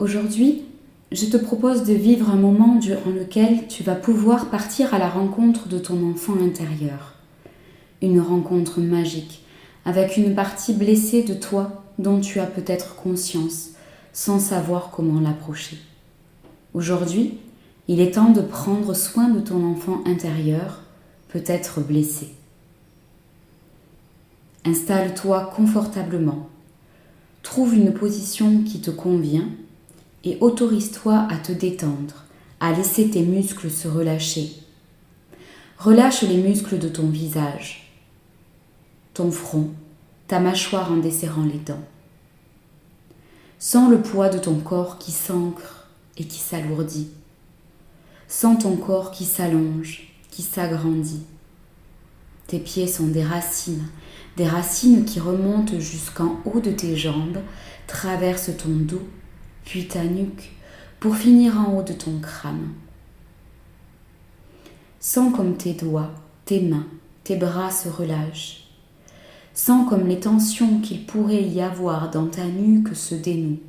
Aujourd'hui, je te propose de vivre un moment durant lequel tu vas pouvoir partir à la rencontre de ton enfant intérieur. Une rencontre magique, avec une partie blessée de toi dont tu as peut-être conscience, sans savoir comment l'approcher. Aujourd'hui, il est temps de prendre soin de ton enfant intérieur, peut-être blessé. Installe-toi confortablement. Trouve une position qui te convient et autorise-toi à te détendre, à laisser tes muscles se relâcher. Relâche les muscles de ton visage, ton front, ta mâchoire en desserrant les dents. Sens le poids de ton corps qui s'ancre et qui s'alourdit. Sens ton corps qui s'allonge, qui s'agrandit. Tes pieds sont des racines qui remontent jusqu'en haut de tes jambes, traversent ton dos, puis ta nuque, pour finir en haut de ton crâne. Sens comme tes doigts, tes mains, tes bras se relâchent. Sens comme les tensions qu'il pourrait y avoir dans ta nuque se dénouent.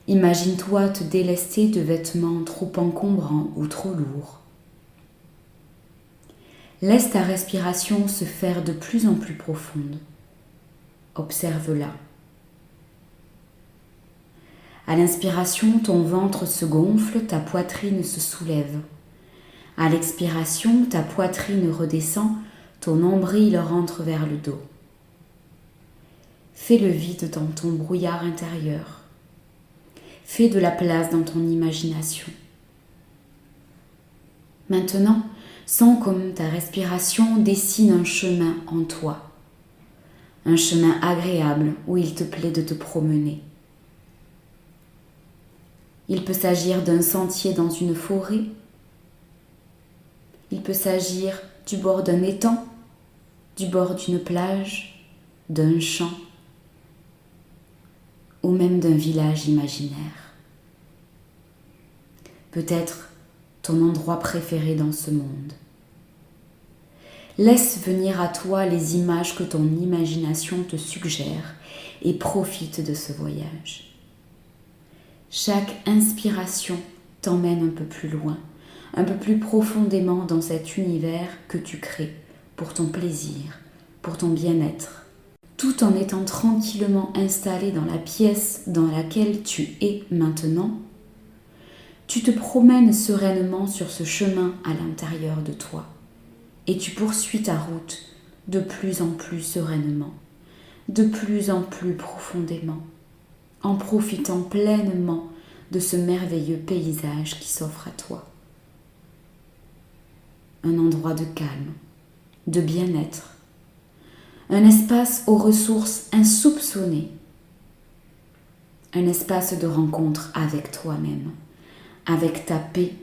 Imagine-toi te délester de vêtements trop encombrants ou trop lourds. Laisse ta respiration se faire de plus en plus profonde. Observe-la. À l'inspiration, ton ventre se gonfle, ta poitrine se soulève. À l'expiration, ta poitrine redescend, ton nombril rentre vers le dos. Fais le vide dans ton brouillard intérieur. Fais de la place dans ton imagination. Maintenant, sens comme ta respiration dessine un chemin en toi. Un chemin agréable où il te plaît de te promener. Il peut s'agir d'un sentier dans une forêt. Il peut s'agir du bord d'un étang, du bord d'une plage, d'un champ ou même d'un village imaginaire. Peut-être ton endroit préféré dans ce monde. Laisse venir à toi les images que ton imagination te suggère et profite de ce voyage. Chaque inspiration t'emmène un peu plus loin, un peu plus profondément dans cet univers que tu crées pour ton plaisir, pour ton bien-être, tout en étant tranquillement installé dans la pièce dans laquelle tu es maintenant. Tu te promènes sereinement sur ce chemin à l'intérieur de toi et tu poursuis ta route de plus en plus sereinement, de plus en plus profondément, en profitant pleinement de ce merveilleux paysage qui s'offre à toi. Un endroit de calme, de bien-être, un espace aux ressources insoupçonnées, un espace de rencontre avec toi-même, avec ta paix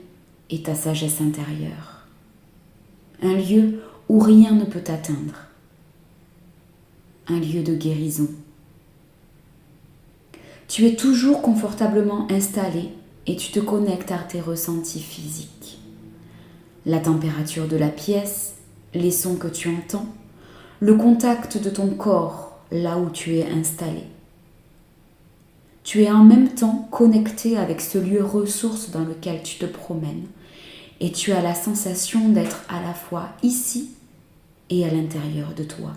et ta sagesse intérieure. Un lieu où rien ne peut t'atteindre. Un lieu de guérison. Tu es toujours confortablement installé et tu te connectes à tes ressentis physiques. La température de la pièce, les sons que tu entends, le contact de ton corps là où tu es installé. Tu es en même temps connecté avec ce lieu ressource dans lequel tu te promènes et tu as la sensation d'être à la fois ici et à l'intérieur de toi.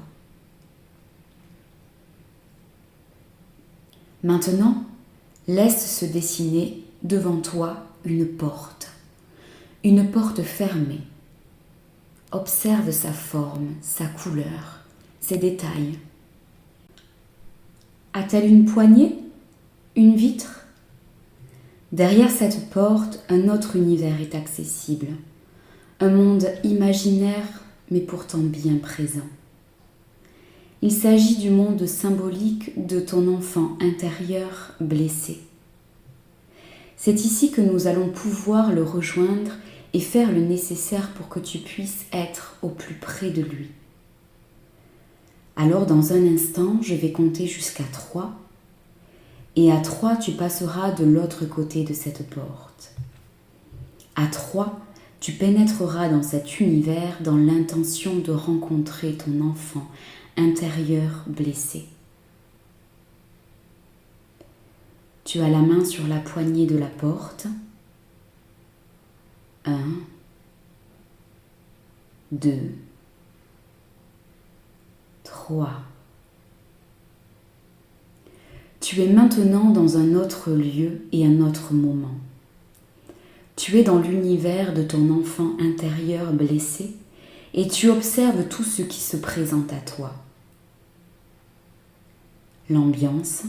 Maintenant, laisse se dessiner devant toi une porte fermée. Observe sa forme, sa couleur, ses détails. A-t-elle une poignée? Une vitre? Derrière cette porte, un autre univers est accessible. Un monde imaginaire, mais pourtant bien présent. Il s'agit du monde symbolique de ton enfant intérieur blessé. C'est ici que nous allons pouvoir le rejoindre et faire le nécessaire pour que tu puisses être au plus près de lui. Alors dans un instant, je vais compter jusqu'à 3 et à 3, tu passeras de l'autre côté de cette porte. À 3, tu pénétreras dans cet univers dans l'intention de rencontrer ton enfant intérieur blessé. Tu as la main sur la poignée de la porte. 1, 2, 3. Tu es maintenant dans un autre lieu et un autre moment. Tu es dans l'univers de ton enfant intérieur blessé et tu observes tout ce qui se présente à toi. L'ambiance,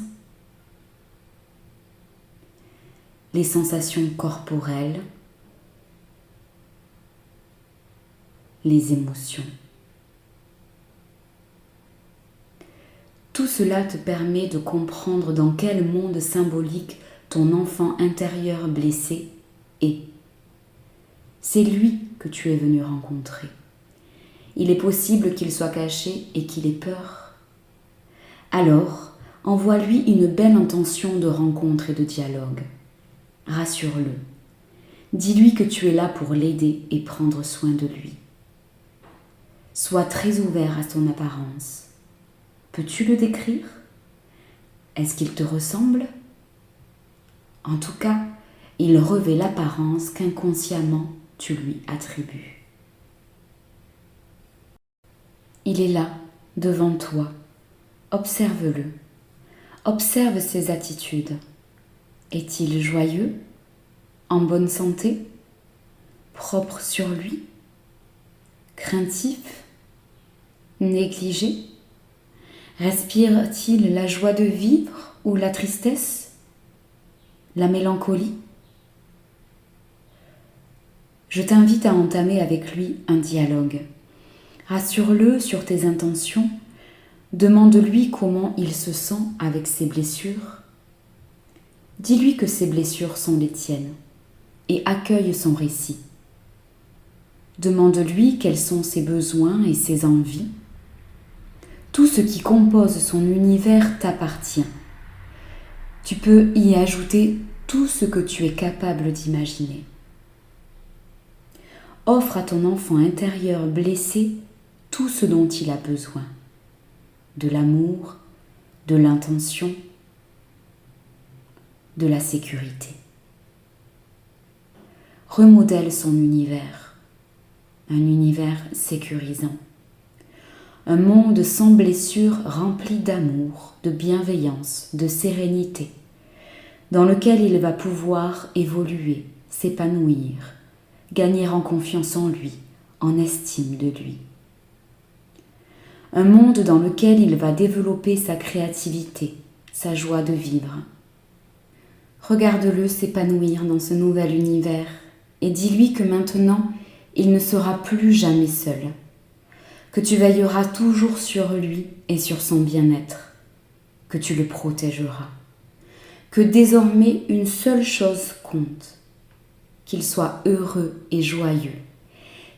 les sensations corporelles, les émotions. Tout cela te permet de comprendre dans quel monde symbolique ton enfant intérieur blessé est. C'est lui que tu es venu rencontrer. Il est possible qu'il soit caché et qu'il ait peur. Alors, envoie-lui une belle intention de rencontre et de dialogue. Rassure-le. Dis-lui que tu es là pour l'aider et prendre soin de lui. Sois très ouvert à son apparence. Peux-tu le décrire? Est-ce qu'il te ressemble? En tout cas, il revêt l'apparence qu'inconsciemment tu lui attribues. Il est là, devant toi. Observe-le. Observe ses attitudes. Est-il joyeux? En bonne santé? Propre sur lui? Craintif? Négligé? Respire-t-il la joie de vivre ou la tristesse? La mélancolie? Je t'invite à entamer avec lui un dialogue. Rassure-le sur tes intentions. Demande-lui comment il se sent avec ses blessures. Dis-lui que ses blessures sont les tiennes et accueille son récit. Demande-lui quels sont ses besoins et ses envies. Tout ce qui compose son univers t'appartient. Tu peux y ajouter tout ce que tu es capable d'imaginer. Offre à ton enfant intérieur blessé tout ce dont il a besoin. De l'amour, de l'intention, de la sécurité. Remodèle son univers, un univers sécurisant. Un monde sans blessure rempli d'amour, de bienveillance, de sérénité, dans lequel il va pouvoir évoluer, s'épanouir, gagner en confiance en lui, en estime de lui. Un monde dans lequel il va développer sa créativité, sa joie de vivre. Regarde-le s'épanouir dans ce nouvel univers et dis-lui que maintenant, il ne sera plus jamais seul. Que tu veilleras toujours sur lui et sur son bien-être, que tu le protégeras, que désormais une seule chose compte, qu'il soit heureux et joyeux,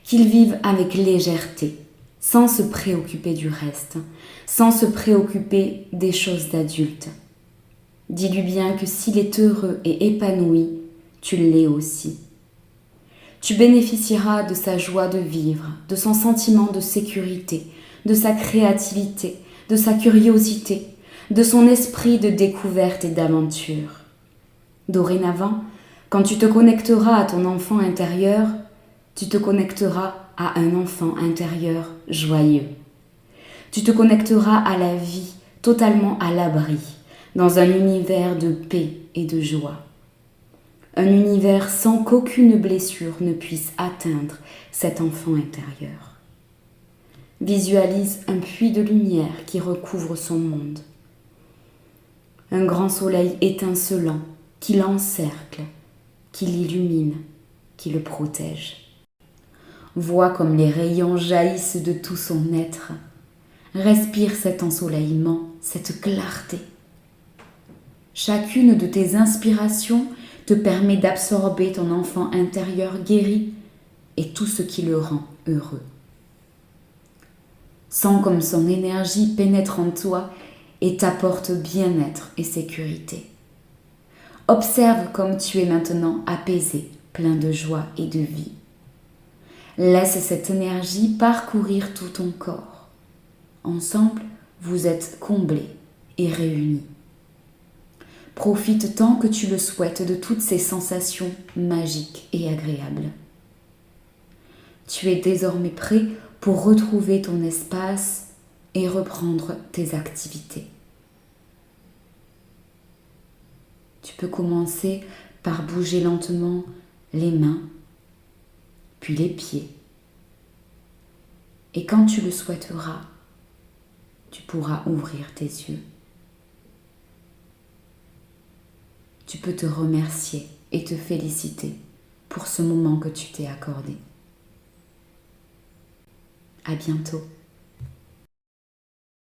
qu'il vive avec légèreté, sans se préoccuper du reste, sans se préoccuper des choses d'adultes. Dis-lui bien que s'il est heureux et épanoui, tu l'es aussi. Tu bénéficieras de sa joie de vivre, de son sentiment de sécurité, de sa créativité, de sa curiosité, de son esprit de découverte et d'aventure. Dorénavant, quand tu te connecteras à ton enfant intérieur, tu te connecteras à un enfant intérieur joyeux. Tu te connecteras à la vie totalement à l'abri, dans un univers de paix et de joie. Un univers sans qu'aucune blessure ne puisse atteindre cet enfant intérieur. Visualise un puits de lumière qui recouvre son monde. Un grand soleil étincelant qui l'encercle, qui l'illumine, qui le protège. Vois comme les rayons jaillissent de tout son être. Respire cet ensoleillement, cette clarté. Chacune de tes inspirations te permet d'absorber ton enfant intérieur guéri et tout ce qui le rend heureux. Sens comme son énergie pénètre en toi et t'apporte bien-être et sécurité. Observe comme tu es maintenant apaisé, plein de joie et de vie. Laisse cette énergie parcourir tout ton corps. Ensemble, vous êtes comblés et réunis. Profite tant que tu le souhaites de toutes ces sensations magiques et agréables. Tu es désormais prêt pour retrouver ton espace et reprendre tes activités. Tu peux commencer par bouger lentement les mains, puis les pieds. Et quand tu le souhaiteras, tu pourras ouvrir tes yeux. Tu peux te remercier et te féliciter pour ce moment que tu t'es accordé. À bientôt.